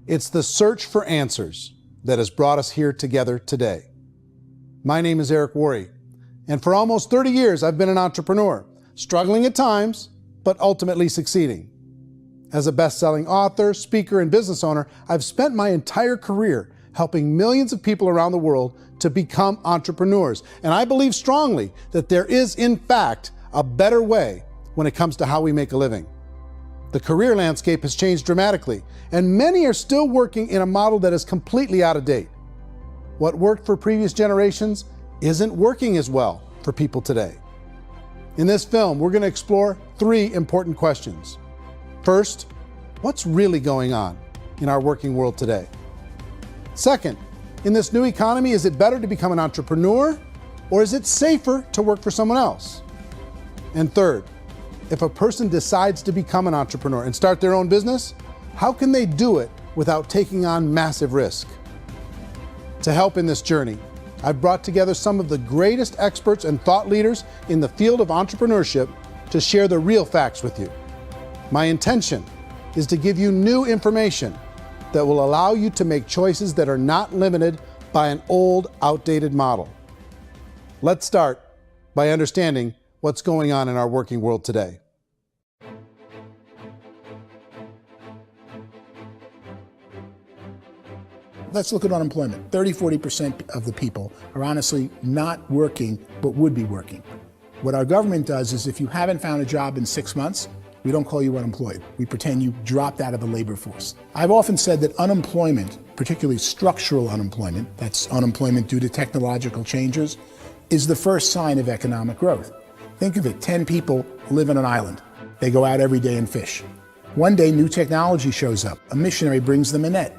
It's the search for answers that has brought us here together today. My name is Eric Worre, and for almost 30 years I've been an entrepreneur, struggling at times, but ultimately succeeding. As a best-selling author, speaker, and business owner, I've spent my entire career helping millions of people around the world to become entrepreneurs. And I believe strongly that there is, in fact, a better way when it comes to how we make a living. The career landscape has changed dramatically, and many are still working in a model that is completely out of date. What worked for previous generations isn't working as well for people today. In this film, we're going to explore 3 important questions. First, what's really going on in our working world today? Second, in this new economy, is it better to become an entrepreneur, or is it safer to work for someone else? And third, if a person decides to become an entrepreneur and start their own business, how can they do it without taking on massive risk? To help in this journey, I've brought together some of the greatest experts and thought leaders in the field of entrepreneurship to share the real facts with you. My intention is to give you new information that will allow you to make choices that are not limited by an old, outdated model. Let's start by understanding what's going on in our working world today. Let's look at unemployment. 30–40% of the people are honestly not working, but would be working. What our government does is if you haven't found a job in 6 months, we don't call you unemployed. We pretend you dropped out of the labor force. I've often said that unemployment, particularly structural unemployment, that's unemployment due to technological changes, is the first sign of economic growth. Think of it, 10 people live on an island. They go out every day and fish. One day, new technology shows up. A missionary brings them a net.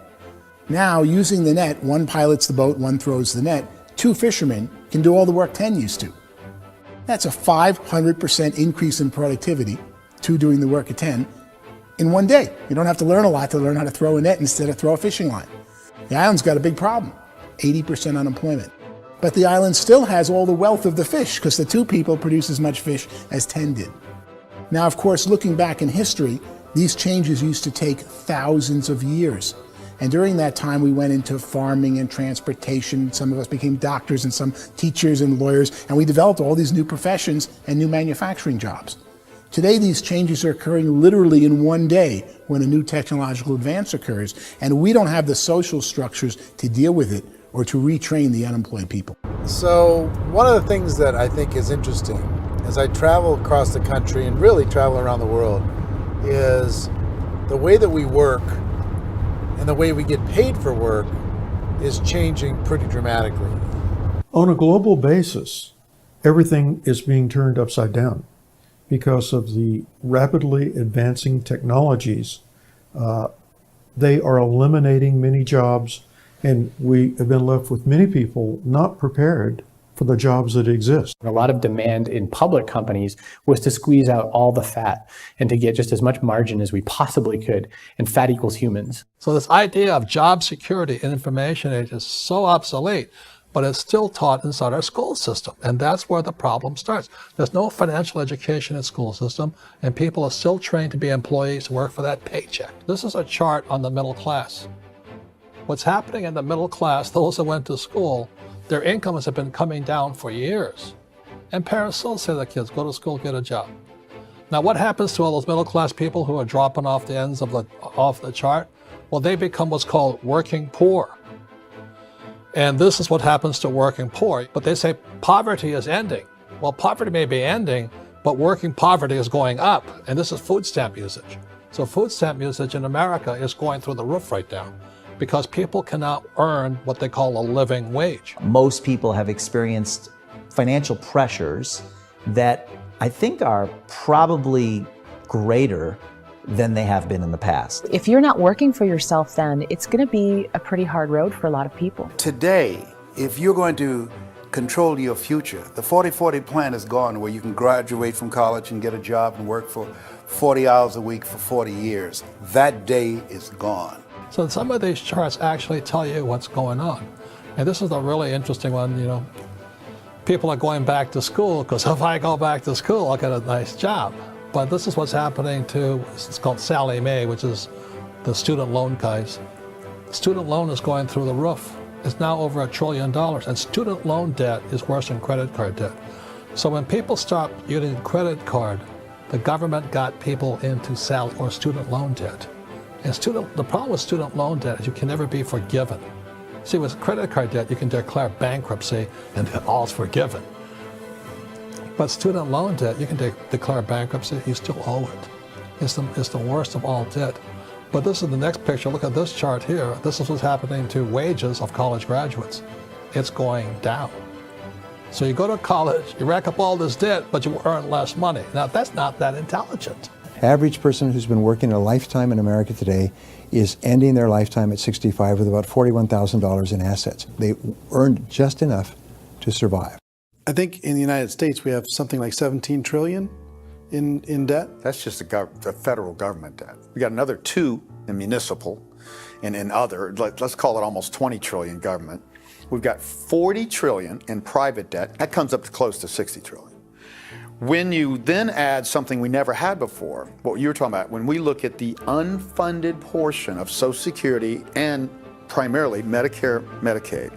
Now, using the net, one pilots the boat, one throws the net. 2 fishermen can do all the work 10 used to. That's a 500% increase in productivity, 2 doing the work of 10, in one day. You don't have to learn a lot to learn how to throw a net instead of throw a fishing line. The island's got a big problem, 80% unemployment. But the island still has all the wealth of the fish because the 2 people produce as much fish as 10 did. Now, of course, looking back in history, these changes used to take thousands of years. And during that time, we went into farming and transportation. Some of us became doctors and some teachers and lawyers, and we developed all these new professions and new manufacturing jobs. Today, these changes are occurring literally in one day when a new technological advance occurs, and we don't have the social structures to deal with it or to retrain the unemployed people. So one of the things that I think is interesting as I travel across the country and really travel around the world is the way that we work and the way we get paid for work is changing pretty dramatically. On a global basis, everything is being turned upside down because of the rapidly advancing technologies. They are eliminating many jobs, and we have been left with many people not prepared for the jobs that exist. A lot of demand in public companies was to squeeze out all the fat and to get just as much margin as we possibly could, and fat equals humans. So this idea of job security in information age is so obsolete, but it's still taught inside our school system, and that's where the problem starts. There's no financial education in school system, and people are still trained to be employees to work for that paycheck. This is a chart on the middle class. What's happening in the middle class, those that went to school, their incomes have been coming down for years. And parents still say to their kids, go to school, get a job. Now what happens to all those middle class people who are dropping off the ends of off the chart? Well, they become what's called working poor. And this is what happens to working poor. But they say poverty is ending. Well, poverty may be ending, but working poverty is going up. And this is food stamp usage. So food stamp usage in America is going through the roof right now, because people cannot earn what they call a living wage. Most people have experienced financial pressures that I think are probably greater than they have been in the past. If you're not working for yourself, then it's going to be a pretty hard road for a lot of people. Today, if you're going to control your future, the 40-40 plan is gone, where you can graduate from college and get a job and work for 40 hours a week for 40 years. That day is gone. So some of these charts actually tell you what's going on. And this is a really interesting one. You know, people are going back to school because if I go back to school, I'll get a nice job. But this is what's happening to, it's called Sallie Mae, which is the student loan guys. Student loan is going through the roof. It's now over $1 trillion, and student loan debt is worse than credit card debt. So when people stopped using credit card, the government got people into student loan debt. And the problem with student loan debt is you can never be forgiven. See, with credit card debt, you can declare bankruptcy and all's forgiven. But student loan debt, you can declare bankruptcy, you still owe it. It's the worst of all debt. But this is the next picture. Look at this chart here. This is what's happening to wages of college graduates. It's going down. So you go to college, you rack up all this debt, but you earn less money. Now, that's not that intelligent. Average person who's been working a lifetime in America today is ending their lifetime at 65 with about $41,000 in assets. They earned just enough to survive. I think in the United States we have something like 17 trillion in debt. That's just the federal government debt. We got another 2 in municipal and in other, let's call it almost 20 trillion government. We've got 40 trillion in private debt. That comes up to close to 60 trillion. When you then add something we never had before, what you were talking about, when we look at the unfunded portion of Social Security and primarily Medicare, Medicaid,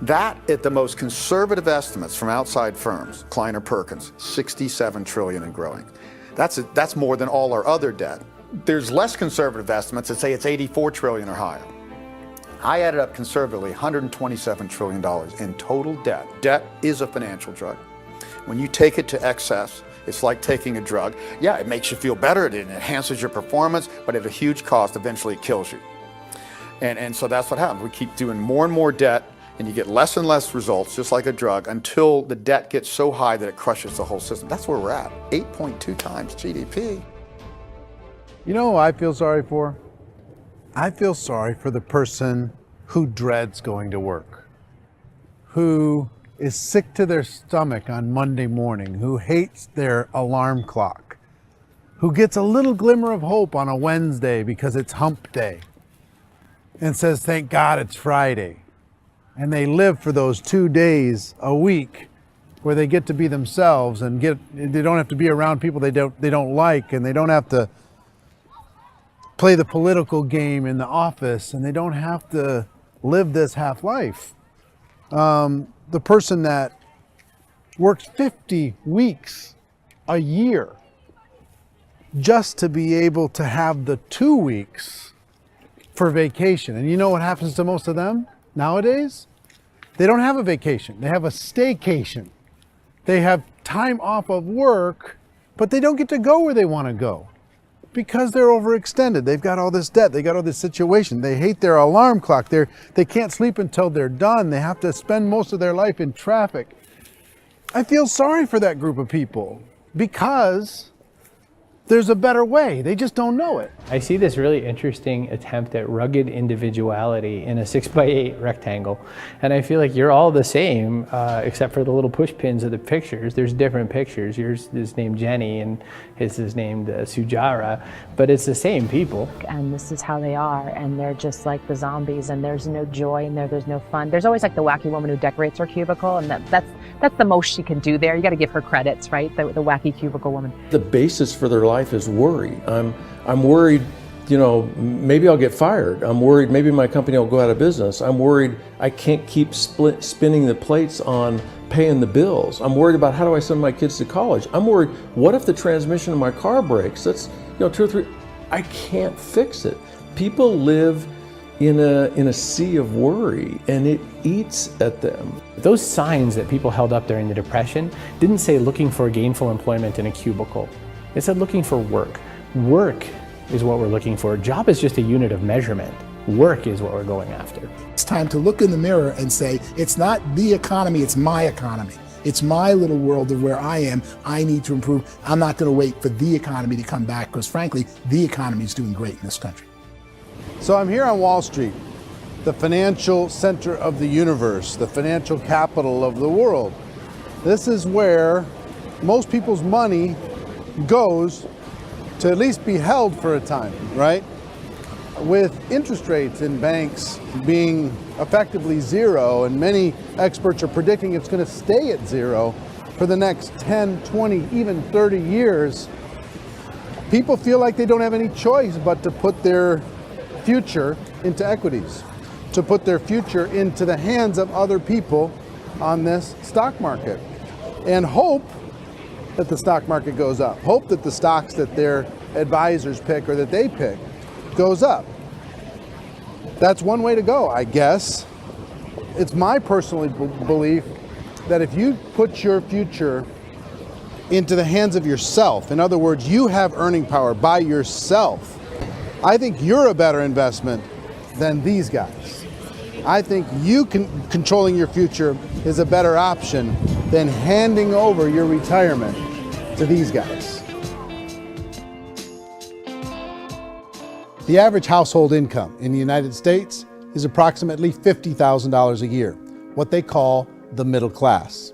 that at the most conservative estimates from outside firms, Kleiner Perkins, 67 trillion and growing. That's more than all our other debt. There's less conservative estimates that say it's 84 trillion or higher. I added up conservatively $127 trillion in total debt. Debt is a financial drug. When you take it to excess, it's like taking a drug. Yeah, it makes you feel better, it enhances your performance, but at a huge cost, eventually it kills you. And so that's what happens. We keep doing more and more debt, and you get less and less results, just like a drug, until the debt gets so high that it crushes the whole system. That's where we're at, 8.2 times GDP. You know who I feel sorry for? I feel sorry for the person who dreads going to work, who is sick to their stomach on Monday morning, who hates their alarm clock, who gets a little glimmer of hope on a Wednesday because it's hump day and says, thank God it's Friday. And they live for those 2 days a week where they get to be themselves and they don't have to be around people they don't like, and they don't have to play the political game in the office, and they don't have to live this half life. The person that works 50 weeks a year just to be able to have the 2 weeks for vacation. And you know what happens to most of them nowadays? They don't have a vacation. They have a staycation. They have time off of work, but they don't get to go where they want to go because they're overextended. They've got all this debt. They got all this situation. They hate their alarm clock. They can't sleep until they're done. They have to spend most of their life in traffic. I feel sorry for that group of people because there's a better way. They just don't know it. I see this really interesting attempt at rugged individuality in a 6x8 rectangle. And I feel like you're all the same, except for the little push pins of the pictures. There's different pictures. Yours is named Jenny and his is named Sujara, but it's the same people. And this is how they are, and they're just like the zombies, and there's no joy in there, there's no fun. There's always like the wacky woman who decorates her cubicle, and that's the most she can do there. You got to give her credits, right? The wacky cubicle woman. The basis for their life is worry. I'm worried, you know, maybe I'll get fired. I'm worried maybe my company will go out of business. I'm worried I can't keep spinning the plates on paying the bills. I'm worried about how do I send my kids to college. I'm worried, what if the transmission of my car breaks? That's, you know, 2 or 3, I can't fix it. People live in a sea of worry, and it eats at them. Those signs that people held up during the Depression didn't say looking for gainful employment in a cubicle. It said looking for work. Work is what we're looking for. Job is just a unit of measurement. Work is what we're going after. It's time to look in the mirror and say, it's not the economy, it's my economy. It's my little world of where I am. I need to improve. I'm not going to wait for the economy to come back, because frankly, the economy is doing great in this country. So I'm here on Wall Street, the financial center of the universe, the financial capital of the world. This is where most people's money goes to at least be held for a time, right? With interest rates in banks being effectively zero, and many experts are predicting it's going to stay at zero for the next 10, 20, even 30 years, people feel like they don't have any choice but to put their future into equities, to put their future into the hands of other people on this stock market, and hope that the stock market goes up, hope that the stocks that their advisors pick or that they pick goes up. That's one way to go, I guess. It's my personal belief that if you put your future into the hands of yourself, in other words, you have earning power by yourself, I think you're a better investment than these guys. I think controlling your future is a better option than handing over your retirement to these guys. The average household income in the United States is approximately $50,000 a year, what they call the middle class.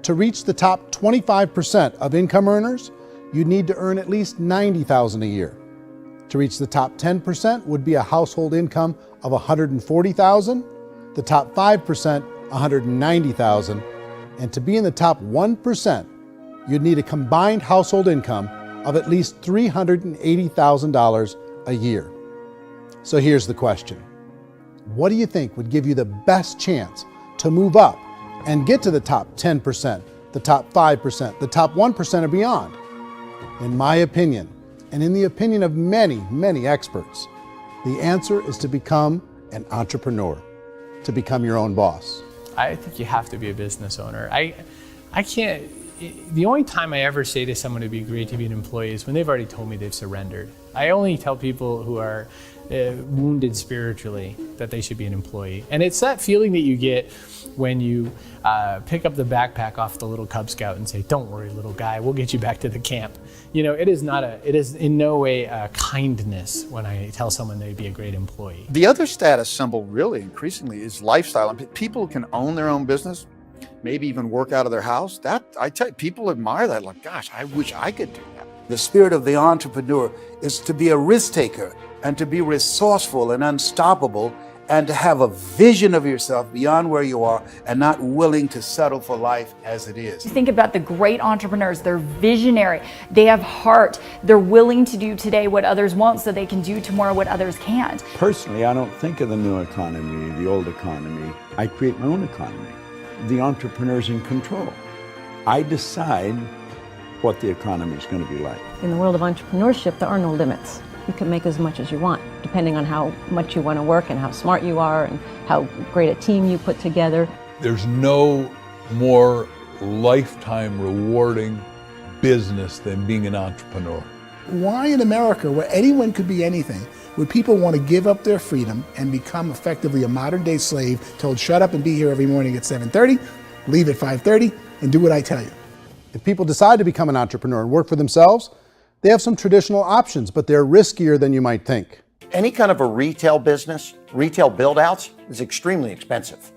To reach the top 25% of income earners, you'd need to earn at least $90,000 a year. To reach the top 10% would be a household income of $140,000, the top 5%, $190,000, and to be in the top 1%, you'd need a combined household income of at least $380,000 a year. So here's the question. What do you think would give you the best chance to move up and get to the top 10%, the top 5%, the top 1% or beyond? In my opinion, and in the opinion of many, many experts, the answer is to become an entrepreneur, to become your own boss. I think you have to be a business owner. I can't, the only time I ever say to someone it'd be great to be an employee is when they've already told me they've surrendered. I only tell people who are wounded spiritually that they should be an employee. And it's that feeling that you get when you pick up the backpack off the little Cub Scout and say, "Don't worry, little guy, we'll get you back to the camp." You know, it is in no way a kindness when I tell someone they'd be a great employee. The other status symbol really increasingly is lifestyle. And people who can own their own business, maybe even work out of their house, that I tell you, people admire that. Like, gosh, I wish I could do that. The spirit of the entrepreneur is to be a risk taker and to be resourceful and unstoppable and to have a vision of yourself beyond where you are and not willing to settle for life as it is. You think about the great entrepreneurs, they're visionary, they have heart, they're willing to do today what others won't so they can do tomorrow what others can't. Personally, I don't think of the new economy, the old economy. I create my own economy. The entrepreneur's in control. I decide what the economy is going to be like. In the world of entrepreneurship, there are no limits. You can make as much as you want, depending on how much you want to work and how smart you are and how great a team you put together. There's no more lifetime rewarding business than being an entrepreneur. Why in America, where anyone could be anything, would people want to give up their freedom and become effectively a modern-day slave, told shut up and be here every morning at 7:30, leave at 5:30, and do what I tell you? If people decide to become an entrepreneur and work for themselves, they have some traditional options, but they're riskier than you might think. Any kind of a retail business, retail build-outs is extremely expensive.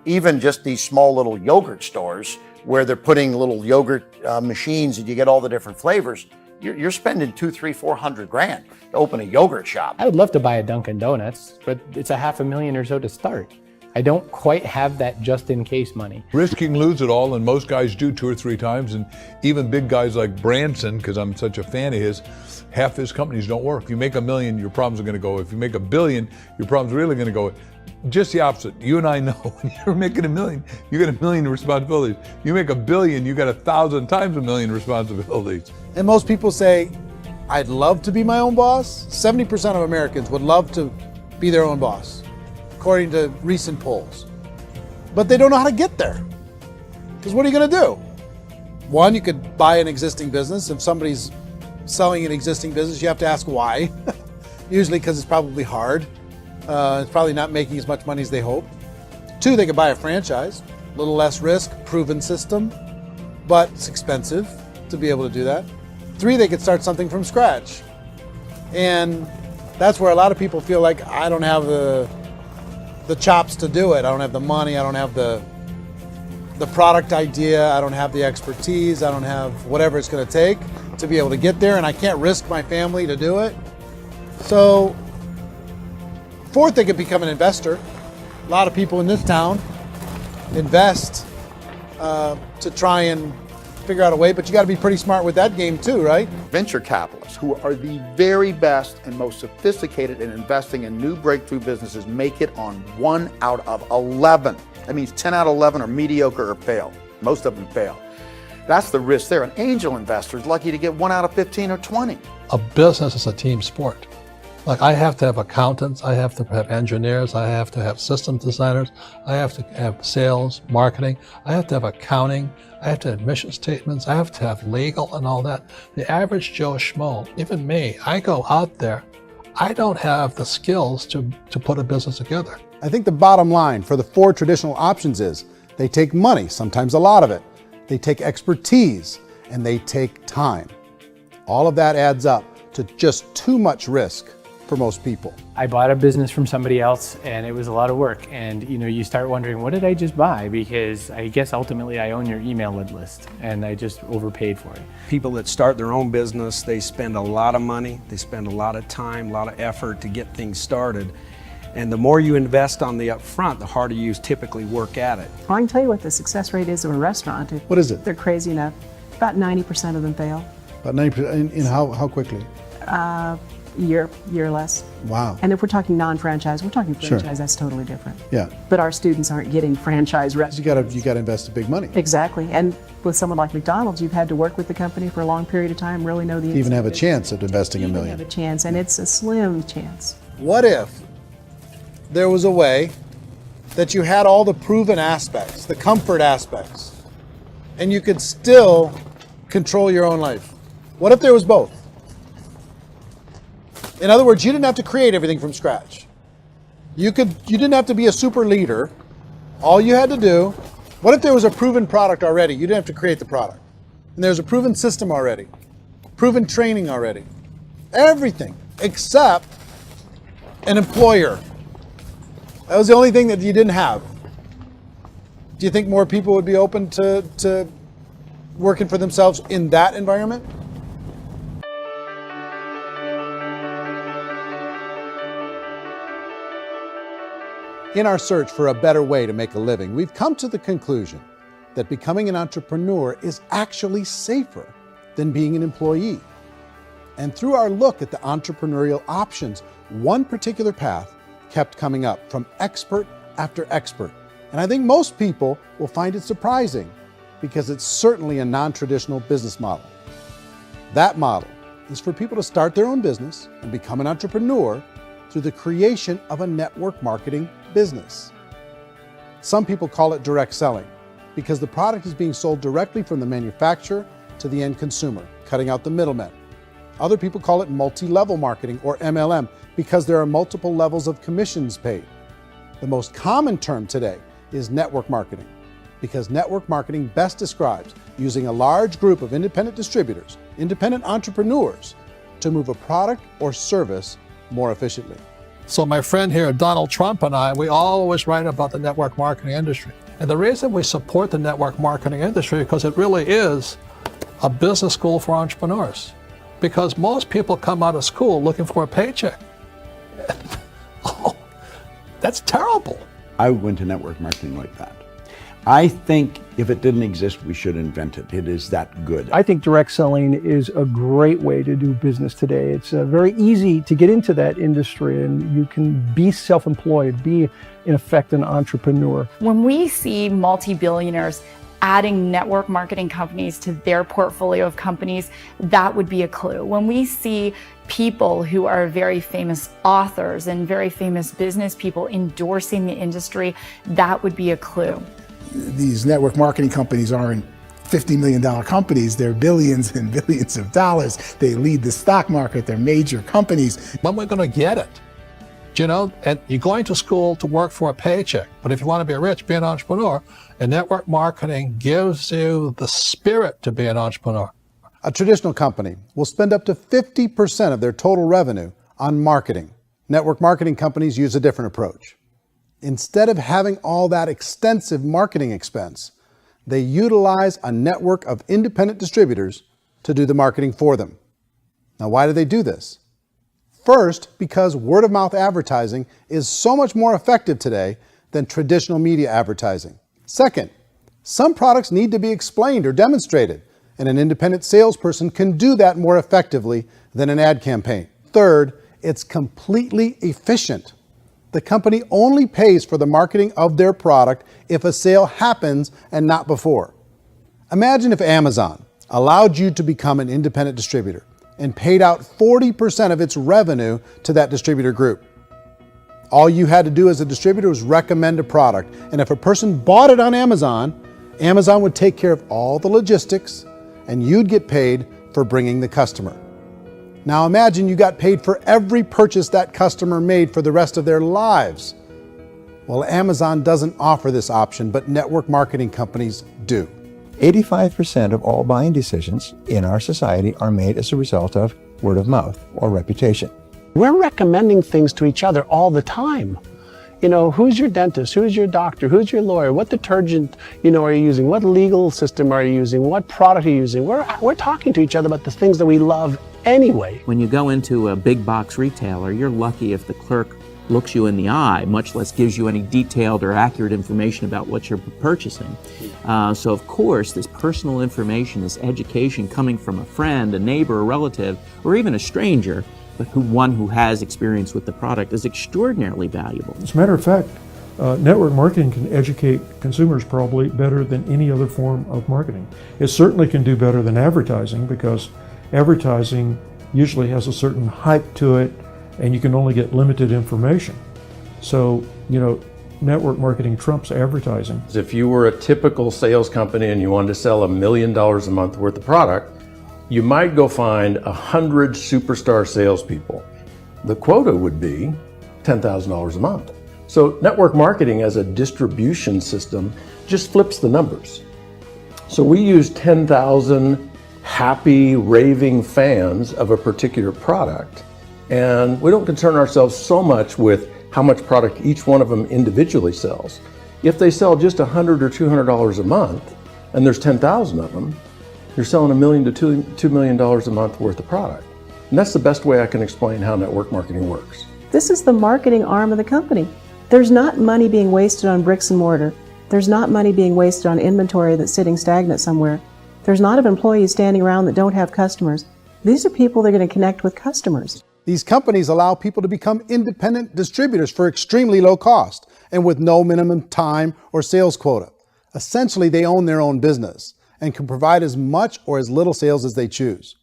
Even just these small little yogurt stores where they're putting little yogurt machines and you get all the different flavors, you're spending $200,000, $300,000, $400,000 to open a yogurt shop. I would love to buy a Dunkin' Donuts, but it's $500,000 or so to start. I don't quite have that just in case money. Risking lose it all, and most guys do 2 or 3 times, and even big guys like Branson, because I'm such a fan of his, half his companies don't work. If you make $1 million, your problems are going to go. If you make $1 billion, your problems are really going to go. Just the opposite. You and I know when you're making $1 million, you got $1 million responsibilities. You make $1 billion, you got 1,000 times $1 million responsibilities. And most people say, I'd love to be my own boss. 70% of Americans would love to be their own boss, according to recent polls. But they don't know how to get there. Because what are you going to do? One, you could buy an existing business. If somebody's selling an existing business, you have to ask why. Usually because it's probably hard. It's probably not making as much money as they hope. 2, they could buy a franchise. A little less risk, proven system, but it's expensive to be able to do that. 3, they could start something from scratch. And that's where a lot of people feel like, I don't have the chops to do it. I don't have the money. I don't have the product idea. I don't have the expertise. I don't have whatever it's going to take to be able to get there, and I can't risk my family to do it. So, 4th, they could become an investor. A lot of people in this town invest to try and figure out a way, but you got to be pretty smart with that game too, right? Venture capitalists, who are the very best and most sophisticated in investing in new breakthrough businesses, make it on 1 out of 11. That means 10 out of 11 are mediocre or fail. Most of them fail. That's the risk there. An angel investor is lucky to get 1 out of 15 or 20. A business is a team sport. Like, I have to have accountants, I have to have engineers, I have to have systems designers, I have to have sales, marketing, I have to have accounting, I have to have mission statements, I have to have legal and all that. The average Joe Schmo, even me, I go out there, I don't have the skills to put a business together. I think the bottom line for the 4 traditional options is they take money, sometimes a lot of it. They take expertise, and they take time. All of that adds up to just too much risk for most people. I bought a business from somebody else and it was a lot of work. And you start wondering, what did I just buy? Because I guess ultimately I own your email list and I just overpaid for it. People that start their own business, they spend a lot of money, they spend a lot of time, a lot of effort to get things started. And the more you invest on the upfront, the harder you typically work at it. I can tell you what the success rate is of a restaurant. What is it? They're crazy enough. About 90% of them fail. About 90%, in how quickly? Year less. Wow. And if we're talking non-franchise, we're talking franchise, Sure. That's totally different. Yeah. But our students aren't getting franchise restaurants. You got to invest the big money. Exactly. And with someone like McDonald's, you've had to work with the company for a long period of time, really know the To even have a inside chance at investing $1 business. million. Have a chance, and it's a slim chance. What if there was a way that you had all the proven aspects, the comfort aspects, and you could still control your own life? What if there was both? In other words, you didn't have to create everything from scratch. You didn't have to be a super leader. All you had to do, what if there was a proven product already? You didn't have to create the product. And there's a proven system already, proven training already. Everything except an employer. That was the only thing that you didn't have. Do you think more people would be open to working for themselves in that environment? In our search for a better way to make a living, we've come to the conclusion that becoming an entrepreneur is actually safer than being an employee. And through our look at the entrepreneurial options, one particular path kept coming up from expert after expert. And I think most people will find it surprising because it's certainly a non-traditional business model. That model is for people to start their own business and become an entrepreneur through the creation of a network marketing business. Some people call it direct selling because the product is being sold directly from the manufacturer to the end consumer, cutting out the middlemen. Other people call it multi-level marketing, or MLM, because there are multiple levels of commissions paid. The most common term today is network marketing, because network marketing best describes using a large group of independent distributors, independent entrepreneurs, to move a product or service more efficiently. So my friend here, Donald Trump, and I, we always write about the network marketing industry. And the reason we support the network marketing industry is because it really is a business school for entrepreneurs. Because most people come out of school looking for a paycheck. Oh, that's terrible. I went to network marketing like that. I think if it didn't exist, we should invent it. It is that good. I think direct selling is a great way to do business today. It's very easy to get into that industry, and you can be self-employed, be in effect an entrepreneur. When we see multi-billionaires adding network marketing companies to their portfolio of companies, that would be a clue. When we see people who are very famous authors and very famous business people endorsing the industry, that would be a clue. These network marketing companies aren't $50 million companies, they're billions and billions of dollars. They lead the stock market, they're major companies. When we're going to get it? You know, and you're going to school to work for a paycheck, but if you want to be rich, be an entrepreneur, and network marketing gives you the spirit to be an entrepreneur. A traditional company will spend up to 50% of their total revenue on marketing. Network marketing companies use a different approach. Instead of having all that extensive marketing expense, they utilize a network of independent distributors to do the marketing for them. Now, why do they do this? First, because word-of-mouth advertising is so much more effective today than traditional media advertising. Second, some products need to be explained or demonstrated and an independent salesperson can do that more effectively than an ad campaign. Third, it's completely efficient. The company only pays for the marketing of their product if a sale happens and not before. Imagine if Amazon allowed you to become an independent distributor and paid out 40% of its revenue to that distributor group. All you had to do as a distributor was recommend a product, and if a person bought it on Amazon, Amazon would take care of all the logistics and you'd get paid for bringing the customer. Now imagine you got paid for every purchase that customer made for the rest of their lives. Well, Amazon doesn't offer this option, but network marketing companies do. 85% of all buying decisions in our society are made as a result of word of mouth or reputation. We're recommending things to each other all the time. You know, who's your dentist? Who's your doctor? Who's your lawyer? What detergent, are you using? What legal system are you using? What product are you using? We're talking to each other about the things that we love anyway. When you go into a big box retailer, you're lucky if the clerk looks you in the eye, much less gives you any detailed or accurate information about what you're purchasing. So of course, this personal information, this education coming from a friend, a neighbor, a relative, or even a stranger, but one who has experience with the product is extraordinarily valuable. As a matter of fact, network marketing can educate consumers probably better than any other form of marketing. It certainly can do better than advertising, because advertising usually has a certain hype to it and you can only get limited information. So, network marketing trumps advertising. If you were a typical sales company and you wanted to sell $1 million a month worth of product, you might go find 100 superstar salespeople. The quota would be $10,000 a month. So network marketing as a distribution system just flips the numbers. So we use 10,000 happy, raving fans of a particular product, and we don't concern ourselves so much with how much product each one of them individually sells. If they sell just $100 or $200 a month, and there's 10,000 of them, you're selling $1 million to $2 million a month worth of product. And that's the best way I can explain how network marketing works. This is the marketing arm of the company. There's not money being wasted on bricks and mortar. There's not money being wasted on inventory that's sitting stagnant somewhere. There's not of employees standing around that don't have customers. These are people that are going to connect with customers. These companies allow people to become independent distributors for extremely low cost and with no minimum time or sales quota. Essentially, they own their own business and can provide as much or as little sales as they choose.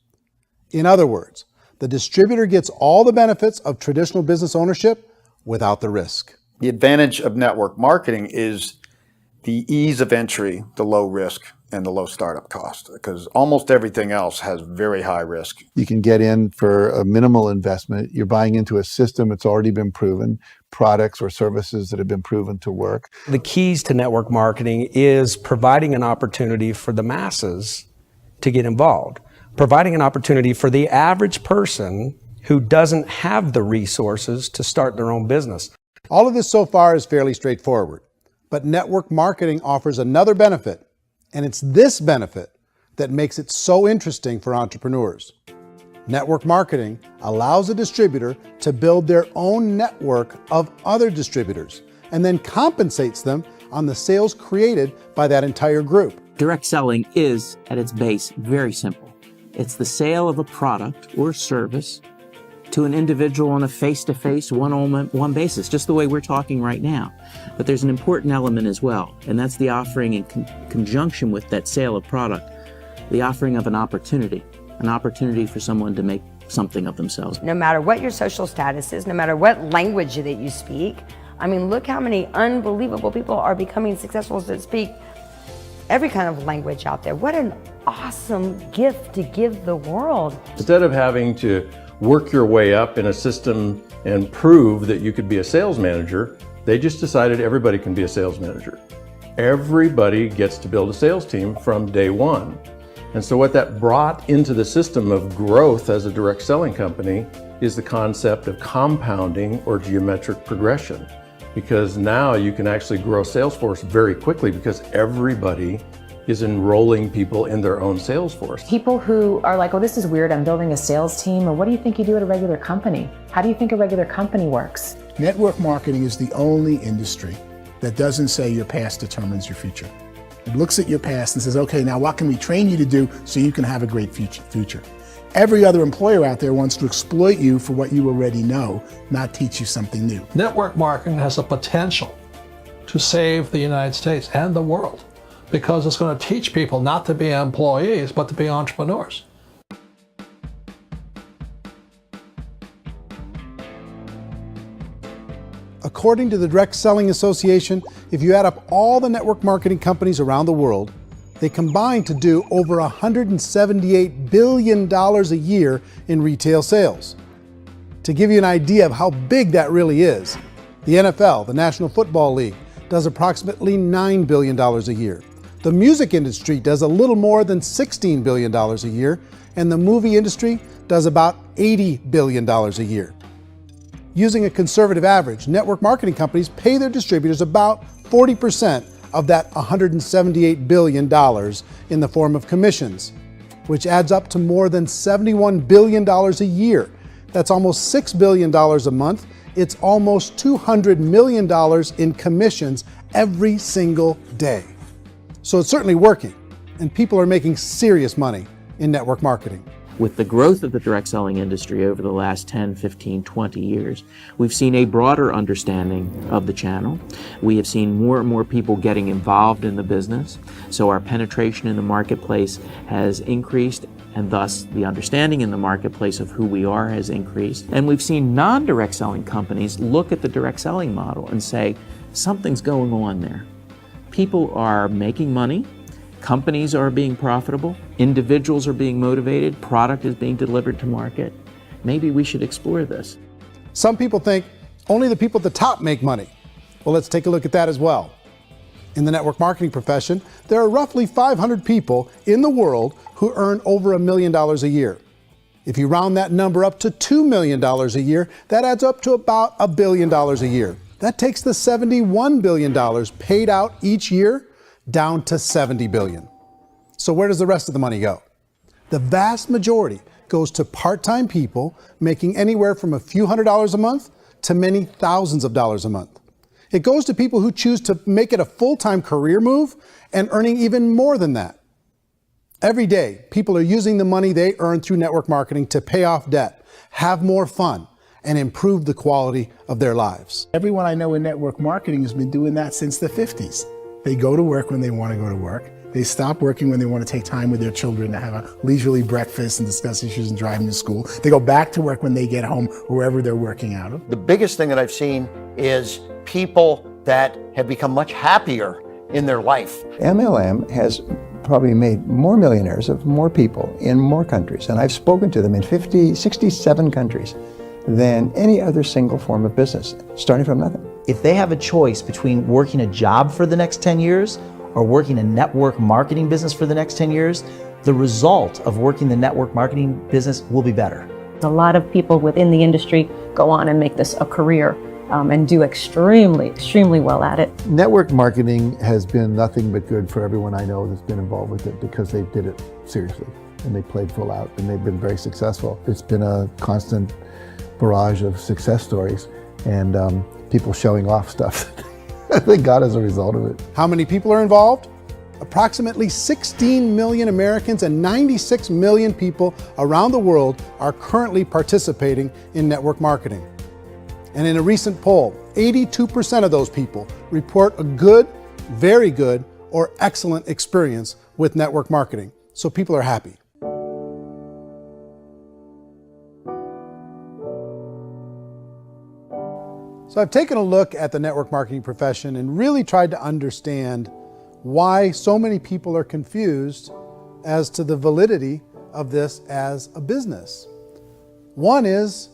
In other words, the distributor gets all the benefits of traditional business ownership without the risk. The advantage of network marketing is the ease of entry, the low risk, and the low startup cost, because almost everything else has very high risk. You can get in for a minimal investment. You're buying into a system that's already been proven, products or services that have been proven to work. The keys to network marketing is providing an opportunity for the masses to get involved, providing an opportunity for the average person who doesn't have the resources to start their own business. All of this so far is fairly straightforward, but network marketing offers another benefit, and it's this benefit that makes it so interesting for entrepreneurs. Network marketing allows a distributor to build their own network of other distributors and then compensates them on the sales created by that entire group. Direct selling is, at its base, very simple. It's the sale of a product or service to an individual on a face-to-face, one-on-one basis, just the way we're talking right now. But there's an important element as well, and that's the offering in conjunction with that sale of product, the offering of an opportunity for someone to make something of themselves. No matter what your social status is, no matter what language that you speak, I mean, look how many unbelievable people are becoming successful that speak every kind of language out there. What an awesome gift to give the world. Instead of having to work your way up in a system and prove that you could be a sales manager, they just decided everybody can be a sales manager. Everybody gets to build a sales team from day one. And so what that brought into the system of growth as a direct selling company is the concept of compounding or geometric progression. Because now you can actually grow Salesforce very quickly because everybody is enrolling people in their own sales force. People who are like, oh, this is weird, I'm building a sales team, or what do you think you do at a regular company? How do you think a regular company works? Network marketing is the only industry that doesn't say your past determines your future. It looks at your past and says, okay, now what can we train you to do so you can have a great future? Every other employer out there wants to exploit you for what you already know, not teach you something new. Network marketing has the potential to save the United States and the world because it's going to teach people not to be employees, but to be entrepreneurs. According to the Direct Selling Association, if you add up all the network marketing companies around the world, they combine to do over $178 billion a year in retail sales. To give you an idea of how big that really is, the NFL, the National Football League, does approximately $9 billion a year. The music industry does a little more than $16 billion a year, and the movie industry does about $80 billion a year. Using a conservative average, network marketing companies pay their distributors about 40% of that $178 billion in the form of commissions, which adds up to more than $71 billion a year. That's almost $6 billion a month. It's almost $200 million in commissions every single day. So it's certainly working, and people are making serious money in network marketing. With the growth of the direct selling industry over the last 10, 15, 20 years, we've seen a broader understanding of the channel. We have seen more and more people getting involved in the business, so our penetration in the marketplace has increased, and thus the understanding in the marketplace of who we are has increased. And we've seen non-direct selling companies look at the direct selling model and say, something's going on there. People are making money. Companies are being profitable, individuals are being motivated, product is being delivered to market. Maybe we should explore this. Some people think only the people at the top make money. Well, let's take a look at that as well. In the network marketing profession, there are roughly 500 people in the world who earn over $1 million a year. If you round that number up to $2 million a year, that adds up to about $1 billion a year. That takes the $71 billion paid out each year down to $70 billion. So where does the rest of the money go? The vast majority goes to part-time people making anywhere from a few $100s a month to many thousands of dollars a month. It goes to people who choose to make it a full-time career move and earning even more than that. Every day, people are using the money they earn through network marketing to pay off debt, have more fun, and improve the quality of their lives. Everyone I know in network marketing has been doing that since the 50s. They go to work when they want to go to work. They stop working when they want to take time with their children to have a leisurely breakfast and discuss issues and drive them to school. They go back to work when they get home, wherever they're working out of. The biggest thing that I've seen is people that have become much happier in their life. MLM has probably made more millionaires of more people in more countries, and I've spoken to them in 67 countries than any other single form of business, starting from nothing. If they have a choice between working a job for the next 10 years or working a network marketing business for the next 10 years, the result of working the network marketing business will be better. A lot of people within the industry go on and make this a career and do extremely well at it. Network marketing has been nothing but good for everyone I know that's been involved with it because they did it seriously and they played full out and they've been very successful. It's been a constant barrage of success stories and people showing off stuff that they got as a result of it. How many people are involved? Approximately 16 million Americans and 96 million people around the world are currently participating in network marketing. And in a recent poll, 82% of those people report a good, very good, or excellent experience with network marketing. So people are happy. So I've taken a look at the network marketing profession and really tried to understand why so many people are confused as to the validity of this as a business. One is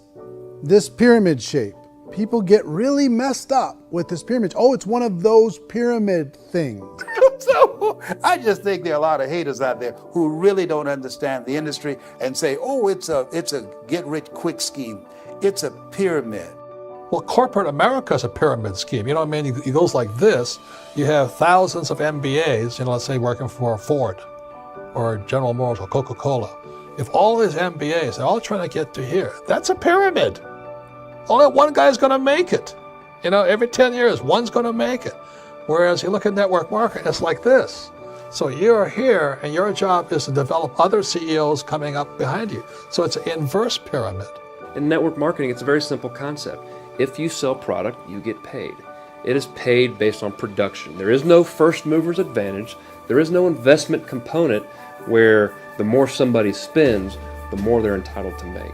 this pyramid shape. People get really messed up with this pyramid. Oh, it's one of those pyramid things. So I just think there are a lot of haters out there who really don't understand the industry and say, oh, it's a get-rich-quick scheme. It's a pyramid. Well, corporate America is a pyramid scheme. You know what I mean? It goes like this. You have thousands of MBAs, let's say working for Ford or General Motors or Coca-Cola. If all these MBAs, they're all trying to get to here, that's a pyramid. Only one guy's going to make it. Every 10 years, one's going to make it. Whereas you look at network marketing, it's like this. So you're here, and your job is to develop other CEOs coming up behind you. So it's an inverse pyramid. In network marketing, it's a very simple concept. If you sell product, you get paid. It is paid based on production. There is no first mover's advantage. There is no investment component where the more somebody spends, the more they're entitled to make.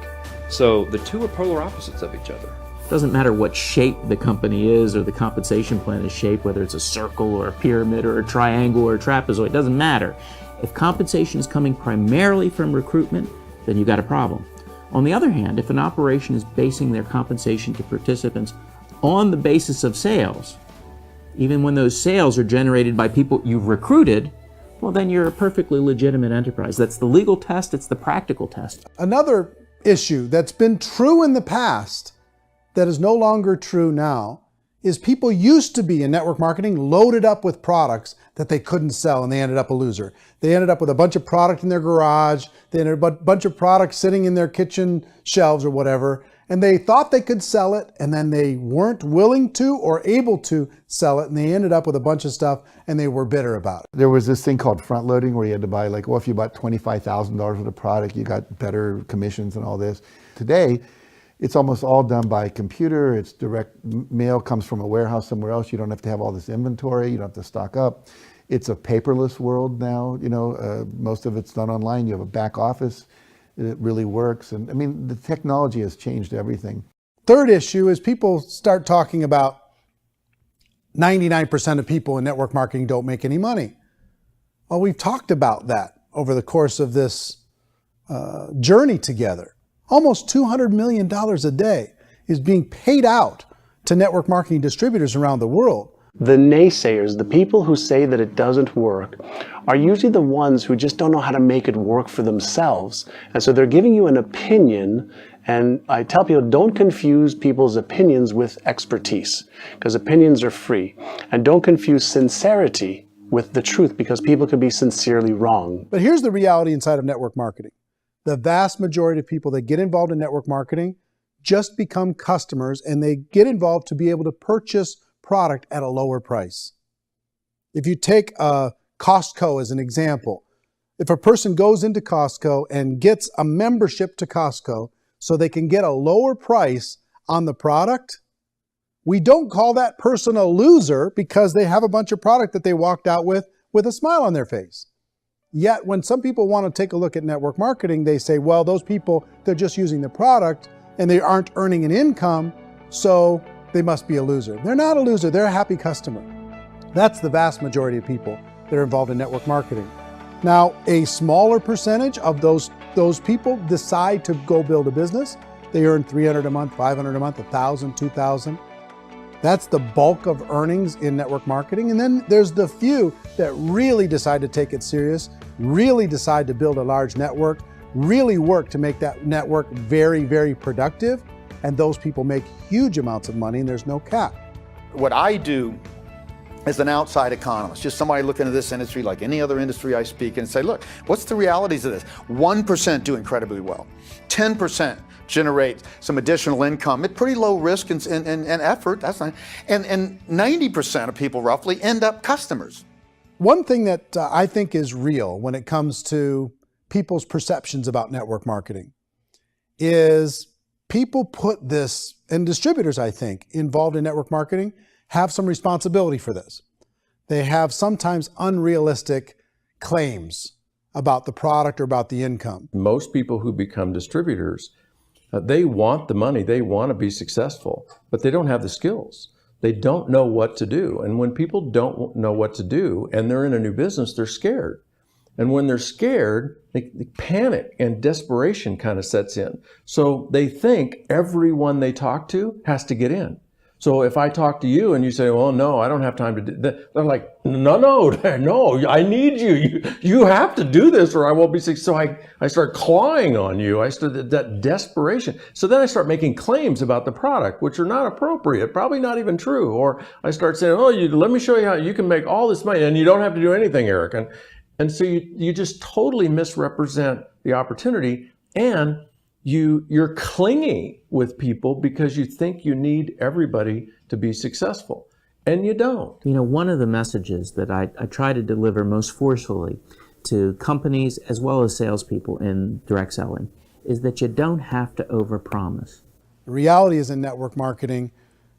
So the two are polar opposites of each other. Doesn't matter what shape the company is or the compensation plan is shaped, whether it's a circle or a pyramid or a triangle or a trapezoid, it doesn't matter. If compensation is coming primarily from recruitment, then you've got a problem. On the other hand, if an operation is basing their compensation to participants on the basis of sales, even when those sales are generated by people you've recruited, well, then you're a perfectly legitimate enterprise. That's the legal test, it's the practical test. Another issue that's been true in the past that is no longer true now is people used to be in network marketing loaded up with products that they couldn't sell, and they ended up a loser. They ended up with a bunch of product in their garage, they ended up a bunch of products sitting in their kitchen shelves or whatever, and they thought they could sell it, and then they weren't willing to or able to sell it, and they ended up with a bunch of stuff, and they were bitter about it. There was this thing called front loading where you had to buy, like, well, if you bought $25,000 worth of product, you got better commissions and all this. Today, it's almost all done by computer. It's direct mail, comes from a warehouse somewhere else. You don't have to have all this inventory. You don't have to stock up. It's a paperless world now. Most of it's done online. You have a back office. It really works. And I mean, the technology has changed everything. Third issue is people start talking about 99% of people in network marketing don't make any money. Well, we've talked about that over the course of this journey together. Almost $200 million a day is being paid out to network marketing distributors around the world. The naysayers, the people who say that it doesn't work, are usually the ones who just don't know how to make it work for themselves. And so they're giving you an opinion, and I tell people, don't confuse people's opinions with expertise, because opinions are free. And don't confuse sincerity with the truth, because people can be sincerely wrong. But here's the reality inside of network marketing. The vast majority of people that get involved in network marketing just become customers, and they get involved to be able to purchase product at a lower price. If you take Costco as an example, if a person goes into Costco and gets a membership to Costco so they can get a lower price on the product, we don't call that person a loser because they have a bunch of product that they walked out with a smile on their face. Yet when some people want to take a look at network marketing, they say, well, those people, they're just using the product and they aren't earning an income, so they must be a loser. They're not a loser, they're a happy customer. That's the vast majority of people that are involved in network marketing. Now, a smaller percentage of those people decide to go build a business. They earn $300 a month, $500 a month, $1,000, $2,000. That's the bulk of earnings in network marketing. And then there's the few that really decide to take it serious, really decide to build a large network, really work to make that network very, very productive. And those people make huge amounts of money, and there's no cap. What I do as an outside economist, just somebody looking at this industry like any other industry I speak and say, look, what's the realities of this? 1% do incredibly well. 10% generate some additional income at pretty low risk and effort. That's not, and 90% of people roughly end up customers. One thing that I think is real when it comes to people's perceptions about network marketing is people put this, and distributors, I think, involved in network marketing have some responsibility for this. They have sometimes unrealistic claims about the product or about the income. Most people who become distributors, they want the money, they want to be successful, but they don't have the skills. They don't know what to do. And when people don't know what to do and they're in a new business, they're scared. And when they're scared, they panic and desperation kind of sets in. So they think everyone they talk to has to get in. So if I talk to you and you say, well, no, I don't have time to do that, they're like, no, I need you. You have to do this or I won't be successful. So I start clawing on you. I start that desperation. So then I start making claims about the product, which are not appropriate, probably not even true. Or I start saying, oh, let me show you how you can make all this money and you don't have to do anything, Eric. And so you just totally misrepresent the opportunity, and you're clingy with people because you think you need everybody to be successful. and you don't. You know, one of the messages that I try to deliver most forcefully to companies as well as salespeople in direct selling is that you don't have to overpromise. The reality is in network marketing,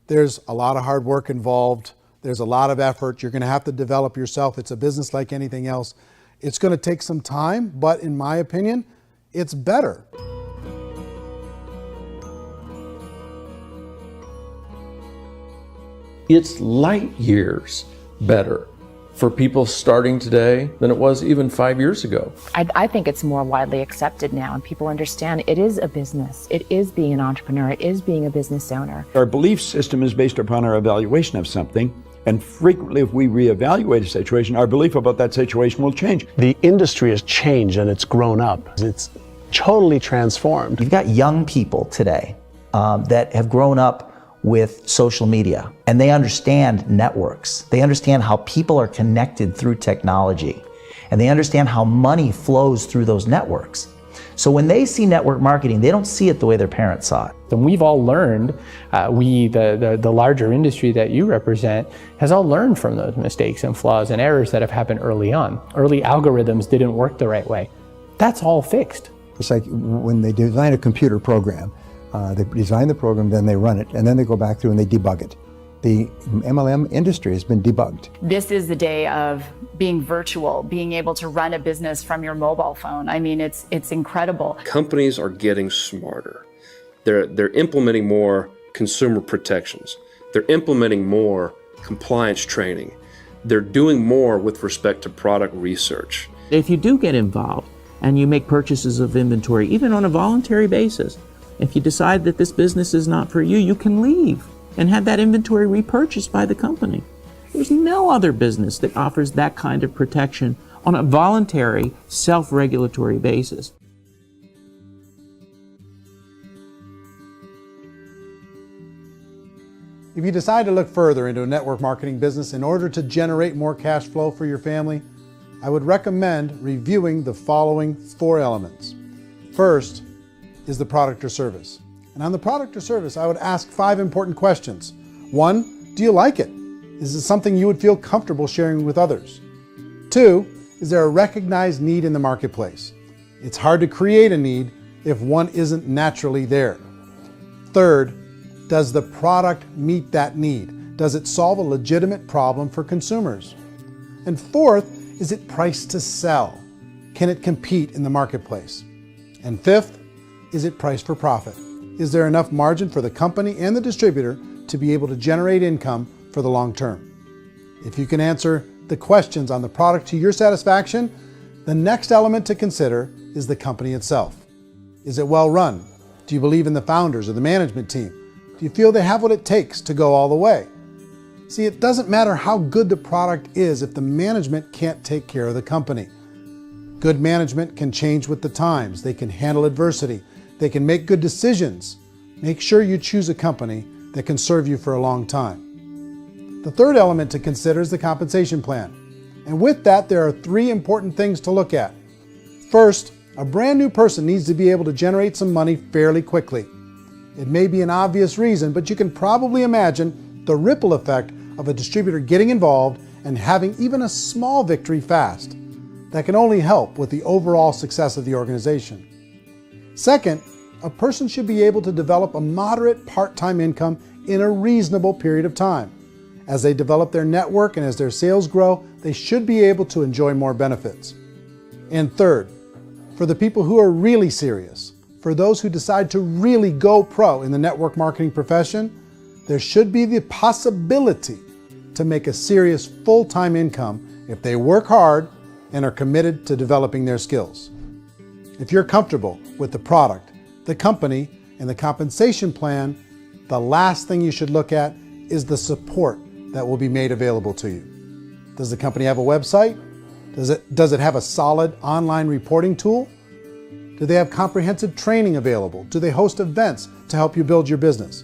there's a lot of hard work involved. There's a lot of effort. You're going to have to develop yourself. It's a business like anything else. It's going to take some time, but in my opinion, it's better. It's light years better for people starting today than it was even 5 years ago. I think it's more widely accepted now, and people understand it is a business. It is being an entrepreneur. It is being a business owner. Our belief system is based upon our evaluation of something, and frequently if we reevaluate a situation, our belief about that situation will change. The industry has changed and it's grown up. It's totally transformed. You've got young people today that have grown up with social media, and they understand networks. They understand how people are connected through technology, and they understand how money flows through those networks. So when they see network marketing, they don't see it the way their parents saw it. And we've all learned, the larger industry that you represent, has all learned from those mistakes and flaws and errors that have happened early on. Early algorithms didn't work the right way. That's all fixed. It's like when they design a computer program, they design the program, then they run it, and then they go back through and they debug it. The MLM industry has been debugged. This is the day of being virtual, being able to run a business from your mobile phone. I mean, it's incredible. Companies are getting smarter. They're implementing more consumer protections. They're implementing more compliance training. They're doing more with respect to product research. If you do get involved and you make purchases of inventory, even on a voluntary basis, if you decide that this business is not for you, you can leave and have that inventory repurchased by the company. There's no other business that offers that kind of protection on a voluntary, self-regulatory basis. If you decide to look further into a network marketing business in order to generate more cash flow for your family, I would recommend reviewing the following 4 elements. First is the product or service. And on the product or service, I would ask 5 important questions. 1, do you like it? Is it something you would feel comfortable sharing with others? 2, is there a recognized need in the marketplace? It's hard to create a need if one isn't naturally there. 3rd, does the product meet that need? Does it solve a legitimate problem for consumers? And 4th, is it priced to sell? Can it compete in the marketplace? And 5th, is it priced for profit? Is there enough margin for the company and the distributor to be able to generate income for the long term? If you can answer the questions on the product to your satisfaction, the next element to consider is the company itself. Is it well run? Do you believe in the founders or the management team? Do you feel they have what it takes to go all the way? See, it doesn't matter how good the product is if the management can't take care of the company. Good management can change with the times. They can handle adversity. They can make good decisions. Make sure you choose a company that can serve you for a long time. The 3rd element to consider is the compensation plan. And with that, there are 3 important things to look at. First, a brand new person needs to be able to generate some money fairly quickly. It may be an obvious reason, but you can probably imagine the ripple effect of a distributor getting involved and having even a small victory fast. That can only help with the overall success of the organization. Second, a person should be able to develop a moderate part-time income in a reasonable period of time. As they develop their network and as their sales grow, they should be able to enjoy more benefits. And third, for the people who are really serious, for those who decide to really go pro in the network marketing profession, there should be the possibility to make a serious full-time income if they work hard and are committed to developing their skills. If you're comfortable with the product, the company, and the compensation plan, the last thing you should look at is the support that will be made available to you. Does the company have a website? Does it have a solid online reporting tool? Do they have comprehensive training available? Do they host events to help you build your business?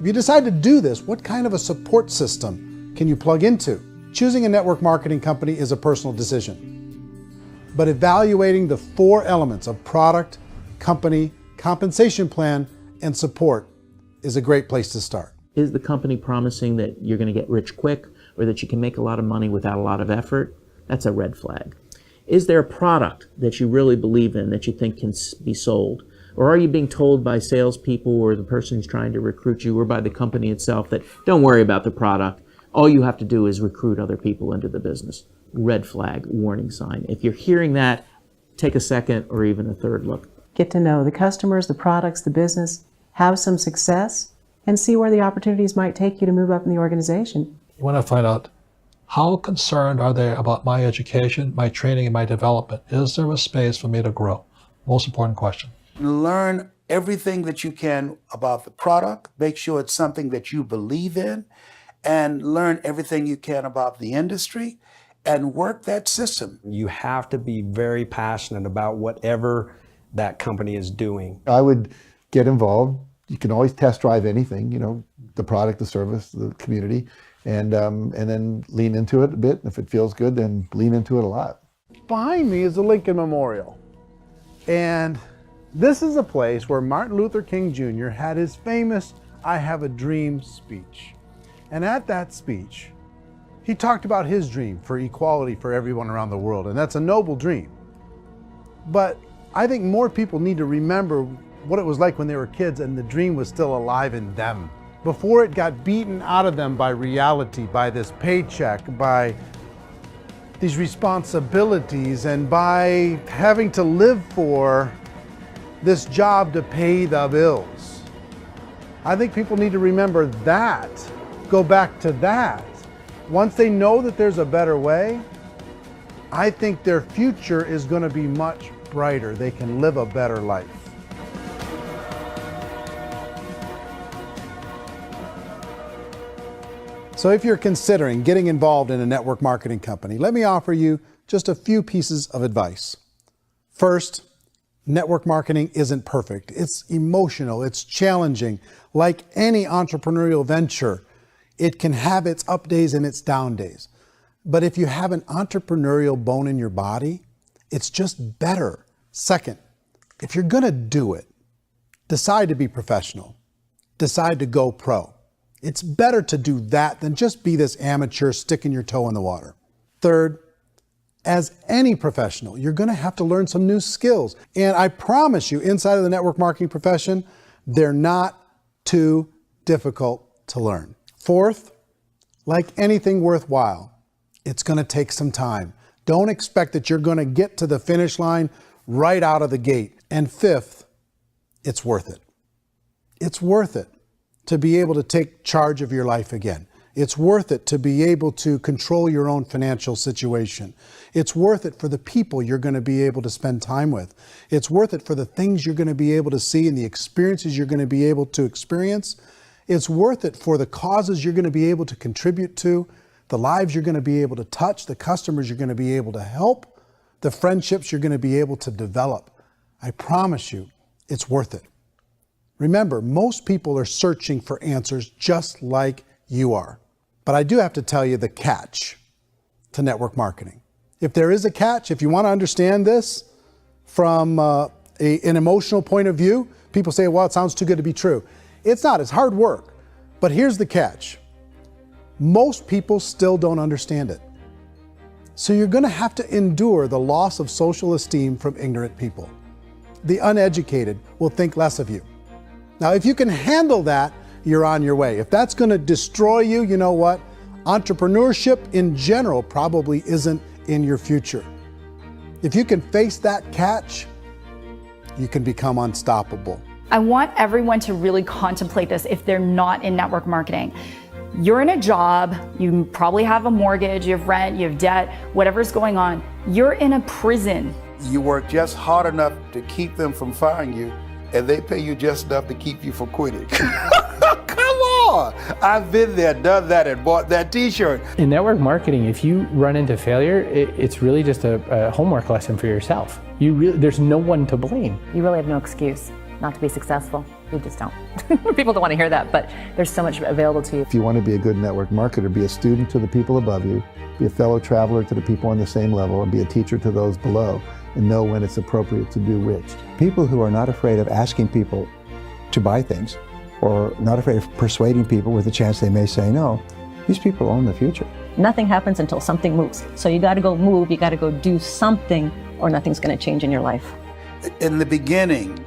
If you decide to do this, what kind of a support system can you plug into? Choosing a network marketing company is a personal decision. But evaluating the 4 elements of product, company, compensation plan, and support is a great place to start. Is the company promising that you're going to get rich quick or that you can make a lot of money without a lot of effort? That's a red flag. Is there a product that you really believe in that you think can be sold? Or are you being told by salespeople or the person who's trying to recruit you or by the company itself that don't worry about the product, all you have to do is recruit other people into the business? Red flag, warning sign. If you're hearing that, take a second or even a third look. Get to know the customers, the products, the business, have some success, and see where the opportunities might take you to move up in the organization. You want to find out, how concerned are they about my education, my training, and my development? Is there a space for me to grow? Most important question. Learn everything that you can about the product. Make sure it's something that you believe in, and learn everything you can about the industry and work that system. You have to be very passionate about whatever that company is doing. I would get involved. You can always test drive anything, you know, the product, the service, the community, and then lean into it a bit. If it feels good, then lean into it a lot. Behind me is the Lincoln Memorial. And this is a place where Martin Luther King Jr. had his famous "I Have a Dream" speech. And at that speech, he talked about his dream for equality for everyone around the world, and that's a noble dream. But I think more people need to remember what it was like when they were kids and the dream was still alive in them, before it got beaten out of them by reality, by this paycheck, by these responsibilities, and by having to live for this job to pay the bills. I think people need to remember that, go back to that. Once they know that there's a better way, I think their future is going to be much brighter. They can live a better life. So if you're considering getting involved in a network marketing company, let me offer you just a few pieces of advice. First, network marketing isn't perfect. It's emotional, it's challenging. Like any entrepreneurial venture, it can have its up days and its down days. But if you have an entrepreneurial bone in your body, it's just better. Second, if you're gonna do it, decide to be professional. Decide to go pro. It's better to do that than just be this amateur sticking your toe in the water. Third, as any professional, you're gonna have to learn some new skills. And I promise you, inside of the network marketing profession, they're not too difficult to learn. Fourth, like anything worthwhile, it's gonna take some time. Don't expect that you're gonna get to the finish line right out of the gate. And fifth, it's worth it. It's worth it to be able to take charge of your life again. It's worth it to be able to control your own financial situation. It's worth it for the people you're going to be able to spend time with. It's worth it for the things you're going to be able to see and the experiences you're going to be able to experience. It's worth it for the causes you're going to be able to contribute to, the lives you're going to be able to touch, the customers you're going to be able to help, the friendships you're going to be able to develop. I promise you, it's worth it. Remember, most people are searching for answers just like you are. But I do have to tell you the catch to network marketing. If there is a catch, if you want to understand this from an emotional point of view, people say, well, it sounds too good to be true. It's not, it's hard work. But here's the catch. Most people still don't understand it. So you're going to have to endure the loss of social esteem from ignorant people. The uneducated will think less of you. Now, if you can handle that, you're on your way. If that's going to destroy you, you know what? Entrepreneurship in general probably isn't in your future. If you can face that catch, you can become unstoppable. I want everyone to really contemplate this if they're not in network marketing. You're in a job, you probably have a mortgage, you have rent, you have debt, whatever's going on. You're in a prison. You work just hard enough to keep them from firing you, and they pay you just enough to keep you from quitting. Come on! I've been there, done that, and bought that t-shirt. In network marketing, if you run into failure, it's really just a homework lesson for yourself. There's no one to blame. You really have no excuse not to be successful. You just don't. People don't want to hear that, but there's so much available to you. If you want to be a good network marketer, be a student to the people above you, be a fellow traveler to the people on the same level, and be a teacher to those below, and know when it's appropriate to do which. People who are not afraid of asking people to buy things or not afraid of persuading people with a chance they may say no. These people own the future. Nothing happens until something moves. So you got to go move, you got to go do something, or nothing's going to change in your life. In the beginning,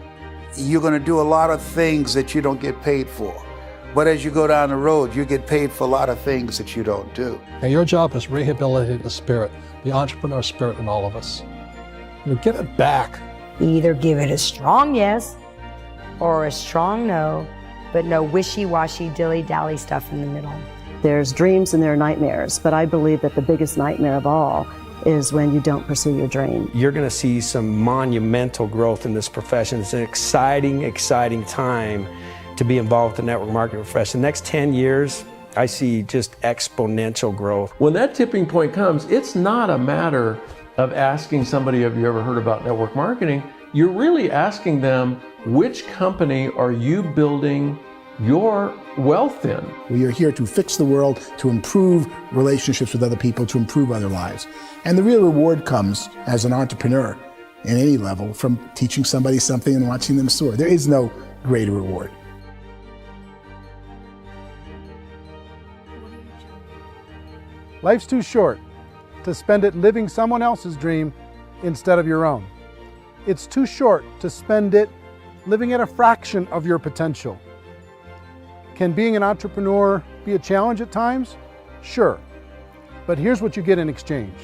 you're going to do a lot of things that you don't get paid for. But as you go down the road, you get paid for a lot of things that you don't do. And your job is rehabilitate the spirit, the entrepreneur spirit in all of us. You get it back. Either give it a strong yes or a strong no, but no wishy-washy, dilly-dally stuff in the middle. There's dreams and there are nightmares, but I believe that the biggest nightmare of all is when you don't pursue your dream. You're going to see some monumental growth in this profession. It's an exciting, exciting time to be involved with the network marketing profession. The next 10 years, I see just exponential growth. When that tipping point comes, it's not a matter of asking somebody, have you ever heard about network marketing? You're really asking them, which company are you building your wealth in? We are here to fix the world, to improve relationships with other people, to improve other lives. And the real reward comes as an entrepreneur in any level from teaching somebody something and watching them soar. There is no greater reward. Life's too short to spend it living someone else's dream instead of your own. It's too short to spend it living at a fraction of your potential. Can being an entrepreneur be a challenge at times? Sure. But here's what you get in exchange.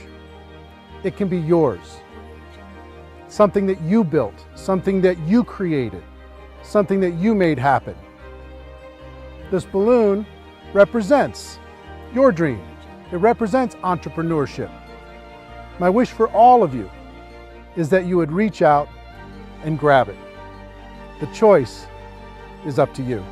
It can be yours. Something that you built, something that you created, something that you made happen. This balloon represents your dream. It represents entrepreneurship. My wish for all of you is that you would reach out and grab it. The choice is up to you.